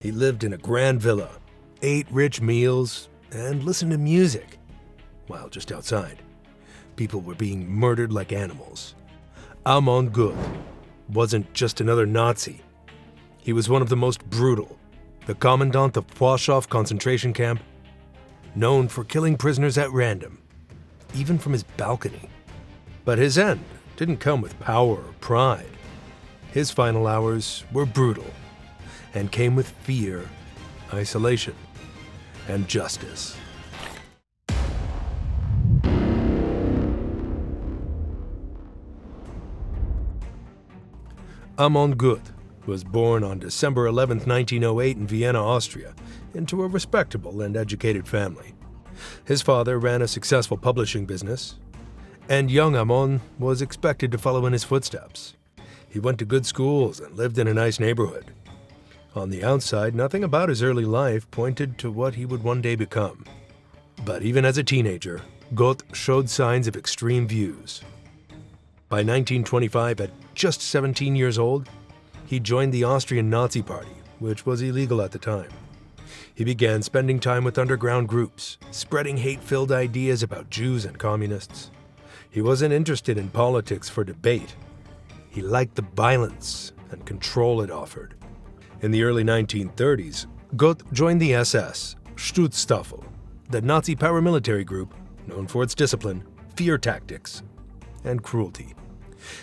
He lived in a grand villa, ate rich meals, and listened to music. While just outside, people were being murdered like animals. Amon Göth wasn't just another Nazi. He was one of the most brutal, the Commandant of Plaszów concentration camp, known for killing prisoners at random, even from his balcony. But his end didn't come with power or pride. His final hours were brutal and came with fear, isolation, and justice. Amon Göth was born on December 11, 1908 in Vienna, Austria, into a respectable and educated family. His father ran a successful publishing business, and young Amon was expected to follow in his footsteps. He went to good schools and lived in a nice neighborhood. On the outside, nothing about his early life pointed to what he would one day become. But even as a teenager, Göth showed signs of extreme views. By 1925, at just 17 years old, he joined the Austrian Nazi Party, which was illegal at the time. He began spending time with underground groups, spreading hate-filled ideas about Jews and communists. He wasn't interested in politics for debate. He liked the violence and control it offered. In the early 1930s, Göth joined the SS, Schutzstaffel, the Nazi paramilitary group known for its discipline, fear tactics, and cruelty.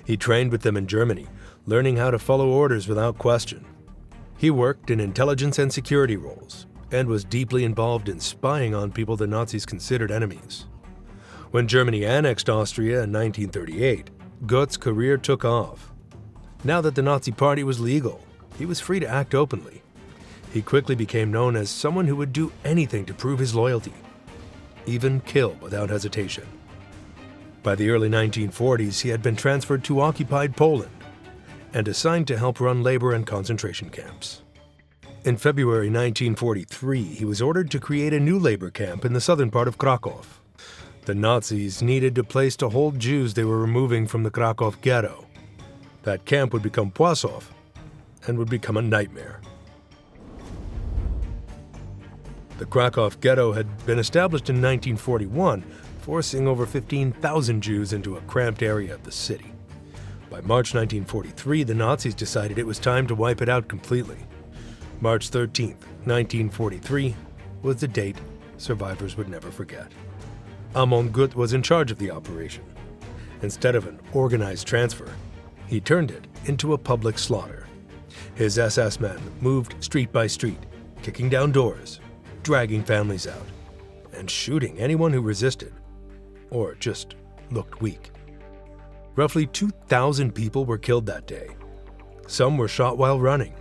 He trained with them in Germany, learning how to follow orders without question. He worked in intelligence and security roles, and was deeply involved in spying on people the Nazis considered enemies. When Germany annexed Austria in 1938, Göth's career took off. Now that the Nazi Party was legal, he was free to act openly. He quickly became known as someone who would do anything to prove his loyalty, even kill without hesitation. By the early 1940s, he had been transferred to occupied Poland and assigned to help run labor and concentration camps. In February 1943, he was ordered to create a new labor camp in the southern part of Krakow. The Nazis needed a place to hold Jews they were removing from the Krakow ghetto. That camp would become Plaszów and would become a nightmare. The Krakow ghetto had been established in 1941, forcing over 15,000 Jews into a cramped area of the city. By March 1943, the Nazis decided it was time to wipe it out completely. March 13, 1943, was the date survivors would never forget. Amon Göth was in charge of the operation. Instead of an organized transfer, he turned it into a public slaughter. His SS men moved street by street, kicking down doors, dragging families out, and shooting anyone who resisted or just looked weak. Roughly 2,000 people were killed that day. Some were shot while running.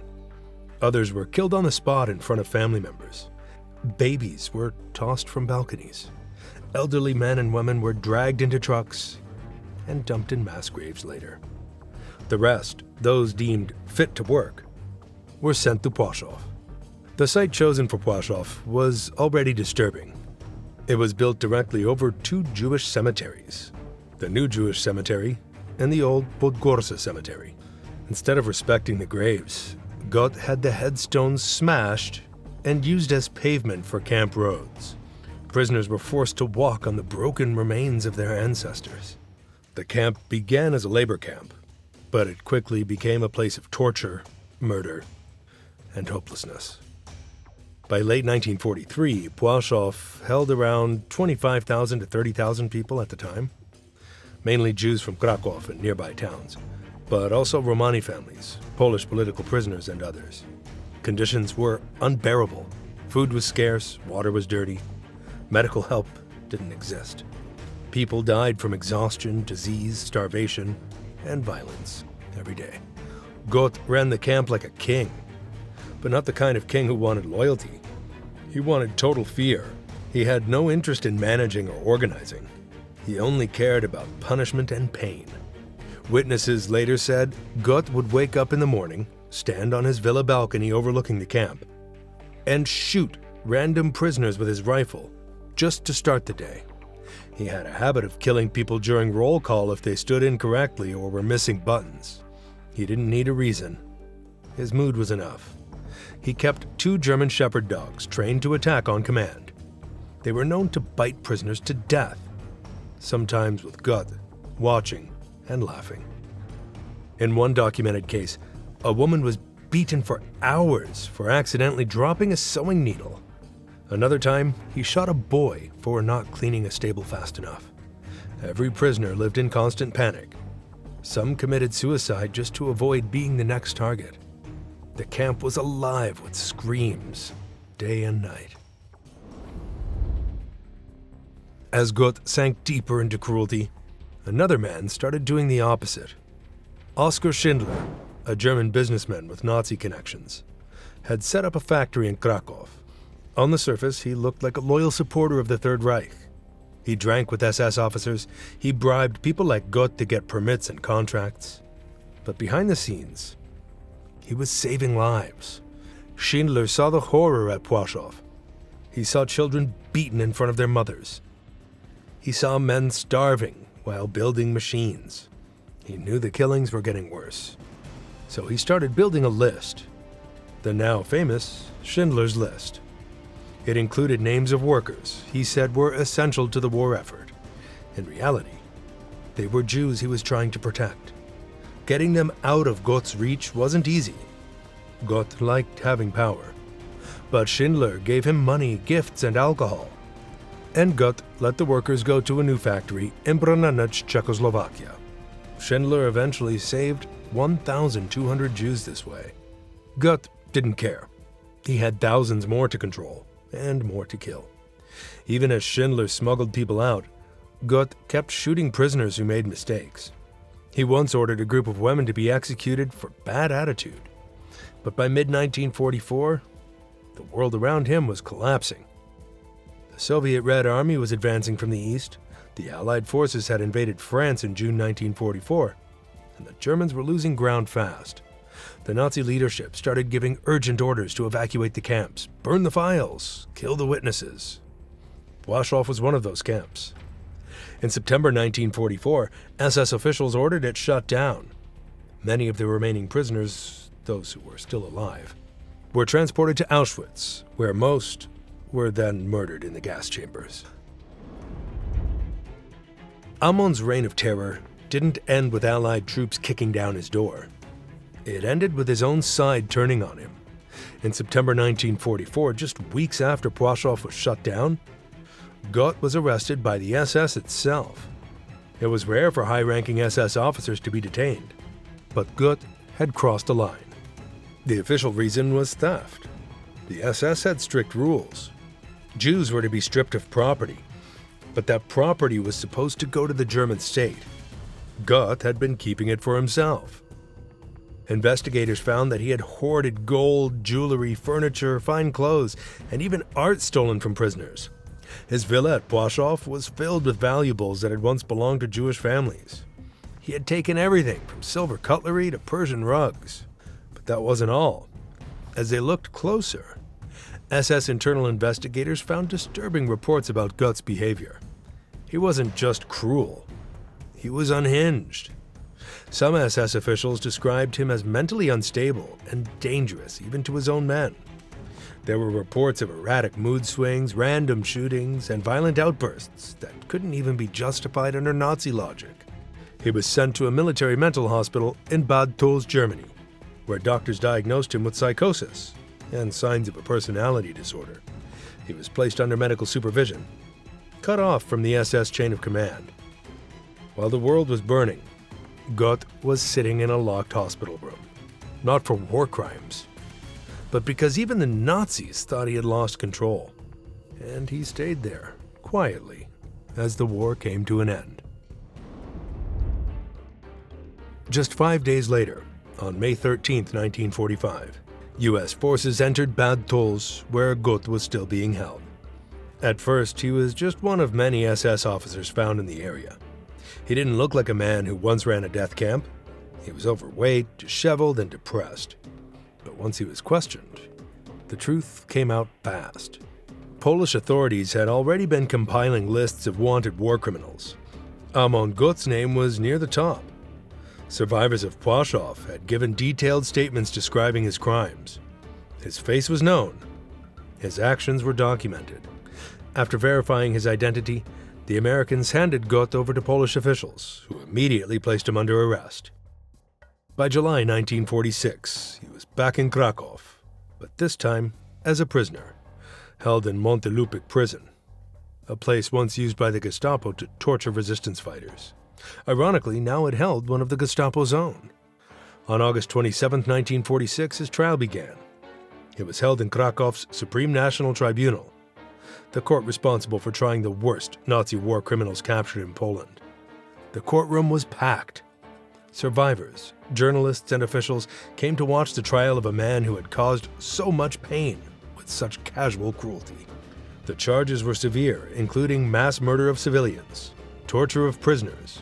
Others were killed on the spot in front of family members. Babies were tossed from balconies. Elderly men and women were dragged into trucks and dumped in mass graves later. The rest, those deemed fit to work, were sent to Plaszów. The site chosen for Plaszów was already disturbing. It was built directly over two Jewish cemeteries, the New Jewish Cemetery and the Old Podgorza Cemetery. Instead of respecting the graves, Göth had the headstones smashed and used as pavement for camp roads. Prisoners were forced to walk on the broken remains of their ancestors. The camp began as a labor camp, but it quickly became a place of torture, murder, and hopelessness. By late 1943, Plaszów held around 25,000 to 30,000 people at the time, mainly Jews from Krakow and nearby towns, but also Romani families, Polish political prisoners, and others. Conditions were unbearable. Food was scarce, water was dirty, medical help didn't exist. People died from exhaustion, disease, starvation, and violence every day. Göth ran the camp like a king, but not the kind of king who wanted loyalty. He wanted total fear. He had no interest in managing or organizing. He only cared about punishment and pain. Witnesses later said Göth would wake up in the morning, stand on his villa balcony overlooking the camp, and shoot random prisoners with his rifle just to start the day. He had a habit of killing people during roll call if they stood incorrectly or were missing buttons. He didn't need a reason. His mood was enough. he kept 2 German shepherd dogs trained to attack on command. They were known to bite prisoners to death, sometimes with Göth watching and laughing. In one documented case, a woman was beaten for hours for accidentally dropping a sewing needle. Another time, he shot a boy for not cleaning a stable fast enough. Every prisoner lived in constant panic. Some committed suicide just to avoid being the next target. The camp was alive with screams, day and night. As Göth sank deeper into cruelty, another man started doing the opposite. Oskar Schindler, a German businessman with Nazi connections, had set up a factory in Krakow. On the surface, he looked like a loyal supporter of the Third Reich. He drank with SS officers, he bribed people like Göth to get permits and contracts. But behind the scenes, he was saving lives. Schindler saw the horror at Plaszów. He saw children beaten in front of their mothers. He saw men starving while building machines. He knew the killings were getting worse. So he started building a list. The now famous Schindler's List. It included names of workers he said were essential to the war effort. In reality, they were Jews he was trying to protect. Getting them out of Göth's reach wasn't easy. Göth liked having power. But Schindler gave him money, gifts, and alcohol. And Göth let the workers go to a new factory in Brannanec, Czechoslovakia. Schindler eventually saved 1,200 Jews this way. Göth didn't care. He had thousands more to control and more to kill. Even as Schindler smuggled people out, Göth kept shooting prisoners who made mistakes. He once ordered a group of women to be executed for bad attitude. But by mid-1944, the world around him was collapsing. The Soviet Red Army was advancing from the east, the Allied forces had invaded France in June 1944, and the Germans were losing ground fast. The Nazi leadership started giving urgent orders to evacuate the camps, burn the files, kill the witnesses. Plaszów was one of those camps. In September 1944, SS officials ordered it shut down. Many of the remaining prisoners, those who were still alive, were transported to Auschwitz, where most were then murdered in the gas chambers. Amon's reign of terror didn't end with Allied troops kicking down his door. It ended with his own side turning on him. In September 1944, just weeks after Plaszów was shut down, Göth was arrested by the SS itself. It was rare for high-ranking SS officers to be detained, but Göth had crossed a line. The official reason was theft. The SS had strict rules. Jews were to be stripped of property, but that property was supposed to go to the German state. Göth had been keeping it for himself. Investigators found that he had hoarded gold, jewelry, furniture, fine clothes, and even art stolen from prisoners. His villa at Plaszów was filled with valuables that had once belonged to Jewish families. He had taken everything from silver cutlery to Persian rugs. But that wasn't all. As they looked closer, SS internal investigators found disturbing reports about Göth's behavior. He wasn't just cruel. He was unhinged. Some SS officials described him as mentally unstable and dangerous even to his own men. There were reports of erratic mood swings, random shootings, and violent outbursts that couldn't even be justified under Nazi logic. He was sent to a military mental hospital in Bad Tölz, Germany, where doctors diagnosed him with psychosis and signs of a personality disorder. He was placed under medical supervision, cut off from the SS chain of command. While the world was burning, Göth was sitting in a locked hospital room, not for war crimes, but because even the Nazis thought he had lost control. And he stayed there, quietly, as the war came to an end. Just 5 days later, on May 13, 1945, U.S. forces entered Bad Tölz, where Göth was still being held. At first, he was just one of many SS officers found in the area. He didn't look like a man who once ran a death camp. He was overweight, disheveled, and depressed. But once he was questioned, the truth came out fast. Polish authorities had already been compiling lists of wanted war criminals. Amon Göth's name was near the top. Survivors of Plaszów had given detailed statements describing his crimes. His face was known. His actions were documented. After verifying his identity, the Americans handed Göth over to Polish officials, who immediately placed him under arrest. By July 1946, he was back in Krakow, but this time as a prisoner, held in Montelupik prison, a place once used by the Gestapo to torture resistance fighters. Ironically, now it held one of the Gestapo's own. On August 27, 1946, his trial began. It was held in Krakow's Supreme National Tribunal, the court responsible for trying the worst Nazi war criminals captured in Poland. The courtroom was packed. Survivors, journalists, and officials came to watch the trial of a man who had caused so much pain with such casual cruelty. The charges were severe, including mass murder of civilians, torture of prisoners,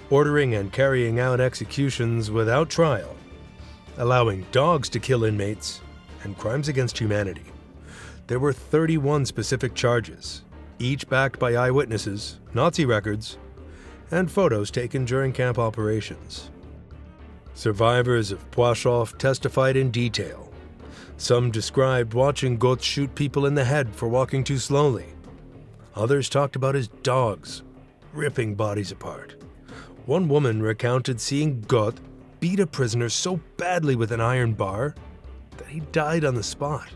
ordering and carrying out executions without trial, allowing dogs to kill inmates, and crimes against humanity. There were 31 specific charges, each backed by eyewitnesses, Nazi records, and photos taken during camp operations. Survivors of Plaszów testified in detail. Some described watching Göth shoot people in the head for walking too slowly. Others talked about his dogs ripping bodies apart. One woman recounted seeing Göth beat a prisoner so badly with an iron bar that he died on the spot.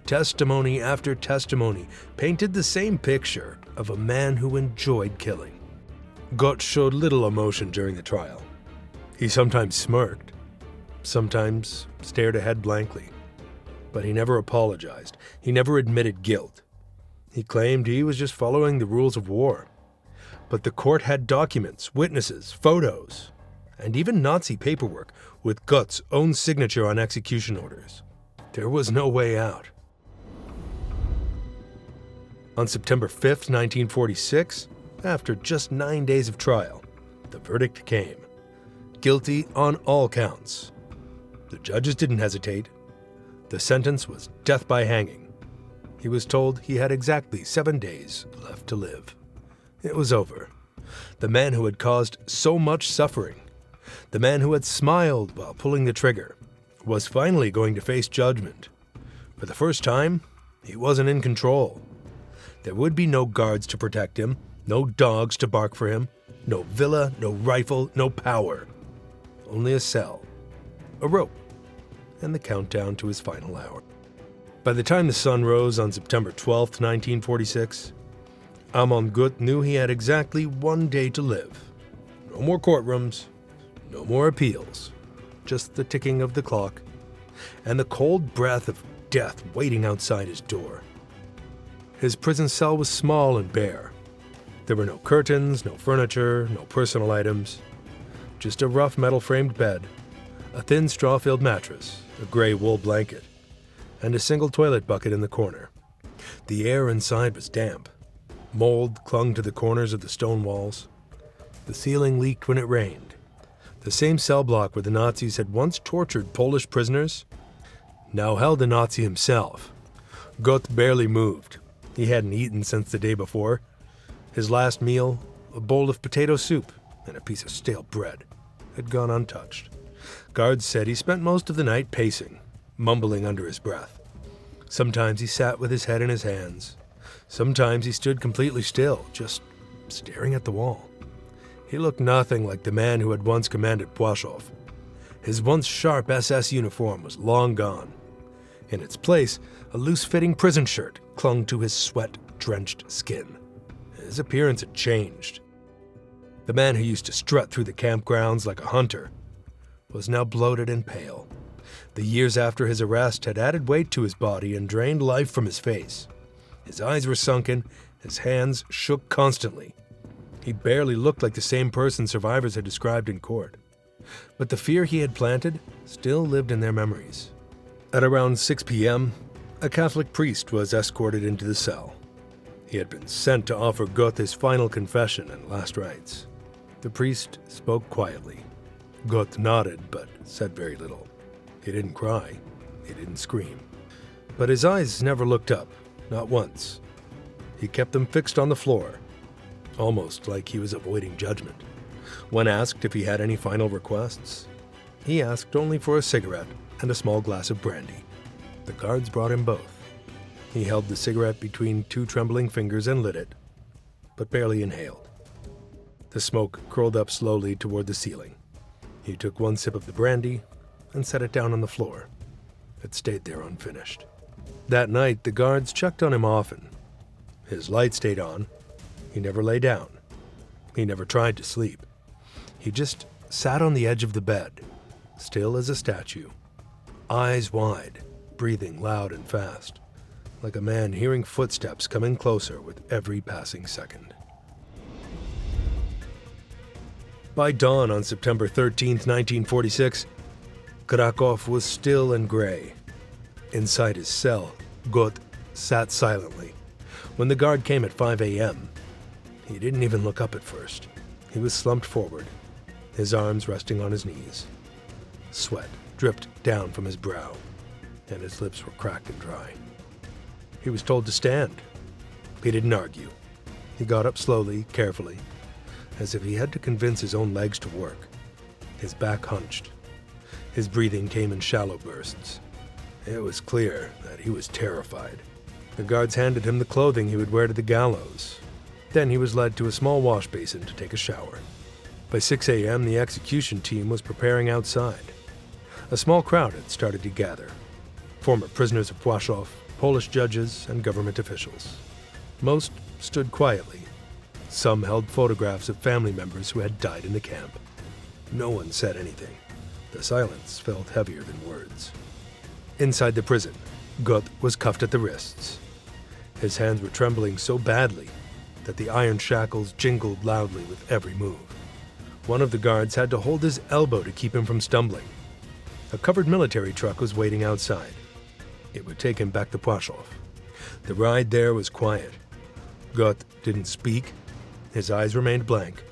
Testimony after testimony painted the same picture of a man who enjoyed killing. Göth showed little emotion during the trial. He sometimes smirked, sometimes stared ahead blankly. But he never apologized. He never admitted guilt. He claimed he was just following the rules of war. But the court had documents, witnesses, photos, and even Nazi paperwork with Göth's own signature on execution orders. There was no way out. On September 5th, 1946, after just 9 days of trial, the verdict came. Guilty on all counts. The judges didn't hesitate. The sentence was death by hanging. He was told he had exactly 7 days left to live. It was over. The man who had caused so much suffering, the man who had smiled while pulling the trigger, was finally going to face judgment. For the first time, he wasn't in control. There would be no guards to protect him, no dogs to bark for him, no villa, no rifle, no power. Only a cell, a rope, and the countdown to his final hour. By the time the sun rose on September 12th, 1946, Amon Göth knew he had exactly 1 day to live. No more courtrooms, no more appeals, just the ticking of the clock and the cold breath of death waiting outside his door. His prison cell was small and bare. There were no curtains, no furniture, no personal items, just a rough metal-framed bed, a thin straw-filled mattress, a gray wool blanket, and a single toilet bucket in the corner. The air inside was damp. Mold clung to the corners of the stone walls. The ceiling leaked when it rained. The same cell block where the Nazis had once tortured Polish prisoners now held a Nazi himself. Göth barely moved. He hadn't eaten since the day before. His last meal, a bowl of potato soup and a piece of stale bread, had gone untouched. Guards said he spent most of the night pacing, mumbling under his breath. Sometimes he sat with his head in his hands. Sometimes he stood completely still, just staring at the wall. He looked nothing like the man who had once commanded Plaszów. His once sharp SS uniform was long gone. In its place, a loose-fitting prison shirt clung to his sweat-drenched skin. His appearance had changed. The man who used to strut through the campgrounds like a hunter was now bloated and pale. The years after his arrest had added weight to his body and drained life from his face. His eyes were sunken, his hands shook constantly. He barely looked like the same person survivors had described in court. But the fear he had planted still lived in their memories. At around 6 p.m., a Catholic priest was escorted into the cell. He had been sent to offer Göth his final confession and last rites. The priest spoke quietly. Göth nodded, but said very little. He didn't cry. He didn't scream. But his eyes never looked up, not once. He kept them fixed on the floor, almost like he was avoiding judgment. When asked if he had any final requests, he asked only for a cigarette and a small glass of brandy. The guards brought him both. He held the cigarette between two trembling fingers and lit it, but barely inhaled. The smoke curled up slowly toward the ceiling. He took one sip of the brandy and set it down on the floor. It stayed there unfinished. That night, the guards checked on him often. His light stayed on. He never lay down. He never tried to sleep. He just sat on the edge of the bed, still as a statue, eyes wide, breathing loud and fast, like a man hearing footsteps coming closer with every passing second. By dawn on September 13, 1946, Kraków was still and gray. Inside his cell, Göth sat silently. When the guard came at 5 a.m., he didn't even look up at first. He was slumped forward, his arms resting on his knees. Sweat dripped down from his brow, and his lips were cracked and dry. He was told to stand. He didn't argue. He got up slowly, carefully, as if he had to convince his own legs to work. His back hunched. His breathing came in shallow bursts. It was clear that he was terrified. The guards handed him the clothing he would wear to the gallows. Then he was led to a small wash basin to take a shower. By 6 a.m., the execution team was preparing outside. A small crowd had started to gather. Former prisoners of Plaszów, Polish judges, and government officials. Most stood quietly. Some held photographs of family members who had died in the camp. No one said anything. The silence felt heavier than words. Inside the prison, Göth was cuffed at the wrists. His hands were trembling so badly that the iron shackles jingled loudly with every move. One of the guards had to hold his elbow to keep him from stumbling. A covered military truck was waiting outside. It would take him back to Plaszów. The ride there was quiet. Göth didn't speak. His eyes remained blank.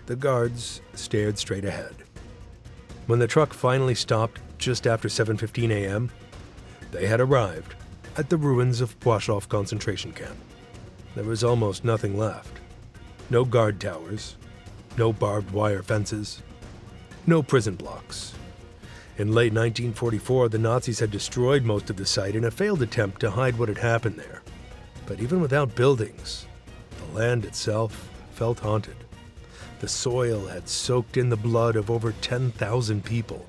The guards stared straight ahead. When the truck finally stopped just after 7:15 a.m., they had arrived at the ruins of Plaszów concentration camp. There was almost nothing left. No guard towers, no barbed wire fences, no prison blocks. In late 1944, the Nazis had destroyed most of the site in a failed attempt to hide what had happened there. But even without buildings, the land itself felt haunted. The soil had soaked in the blood of over 10,000 people.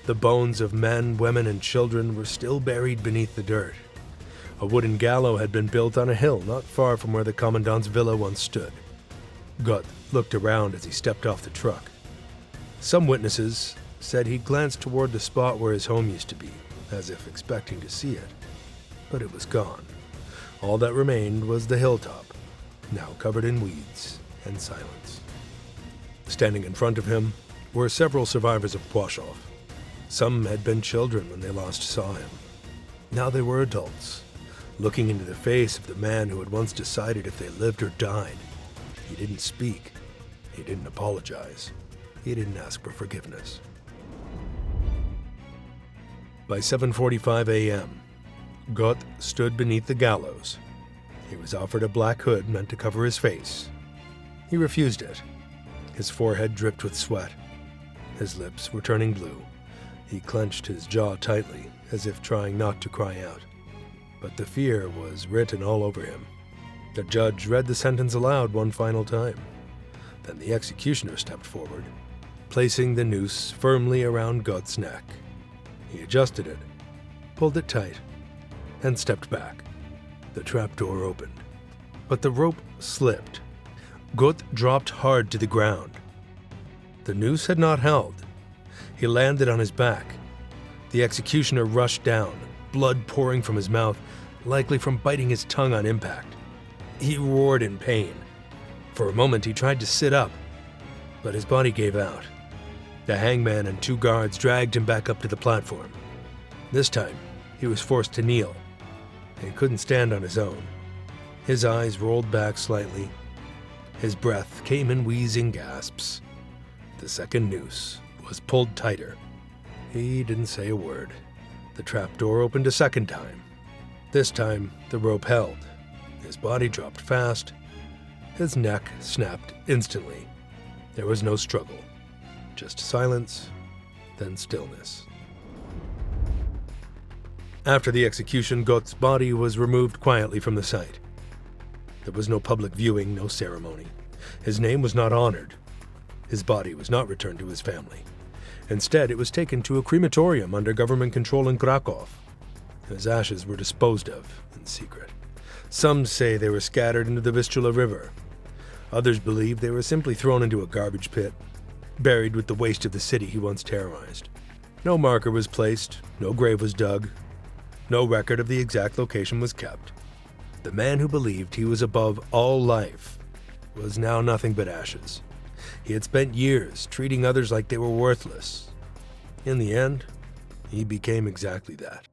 The bones of men, women, and children were still buried beneath the dirt. A wooden gallows had been built on a hill not far from where the commandant's villa once stood. Göth looked around as he stepped off the truck. Some witnesses said he glanced toward the spot where his home used to be, as if expecting to see it. But it was gone. All that remained was the hilltop, now covered in weeds and silence. Standing in front of him were several survivors of Plaszów. Some had been children when they last saw him. Now they were adults, looking into the face of the man who had once decided if they lived or died. He didn't speak. He didn't apologize. He didn't ask for forgiveness. By 7:45 a.m., Göth stood beneath the gallows. He was offered a black hood meant to cover his face. He refused it. His forehead dripped with sweat. His lips were turning blue. He clenched his jaw tightly, as if trying not to cry out. But the fear was written all over him. The judge read the sentence aloud one final time. Then the executioner stepped forward, placing the noose firmly around Göth's neck. He adjusted it, pulled it tight, and stepped back. The trapdoor opened, but the rope slipped. Göth dropped hard to the ground. The noose had not held. He landed on his back. The executioner rushed down, blood pouring from his mouth, likely from biting his tongue on impact. He roared in pain. For a moment, he tried to sit up, but his body gave out. The hangman and two guards dragged him back up to the platform. This time, he was forced to kneel. He couldn't stand on his own. His eyes rolled back slightly. His breath came in wheezing gasps. The second noose was pulled tighter. He didn't say a word. The trapdoor opened a second time. This time, the rope held. His body dropped fast. His neck snapped instantly. There was no struggle. Just silence, then stillness. After the execution, Göth's body was removed quietly from the site. There was no public viewing, no ceremony. His name was not honored. His body was not returned to his family. Instead, it was taken to a crematorium under government control in Krakow. His ashes were disposed of in secret. Some say they were scattered into the Vistula River. Others believe they were simply thrown into a garbage pit, buried with the waste of the city he once terrorized. No marker was placed, no grave was dug, no record of the exact location was kept. The man who believed he was above all life was now nothing but ashes. He had spent years treating others like they were worthless. In the end, he became exactly that.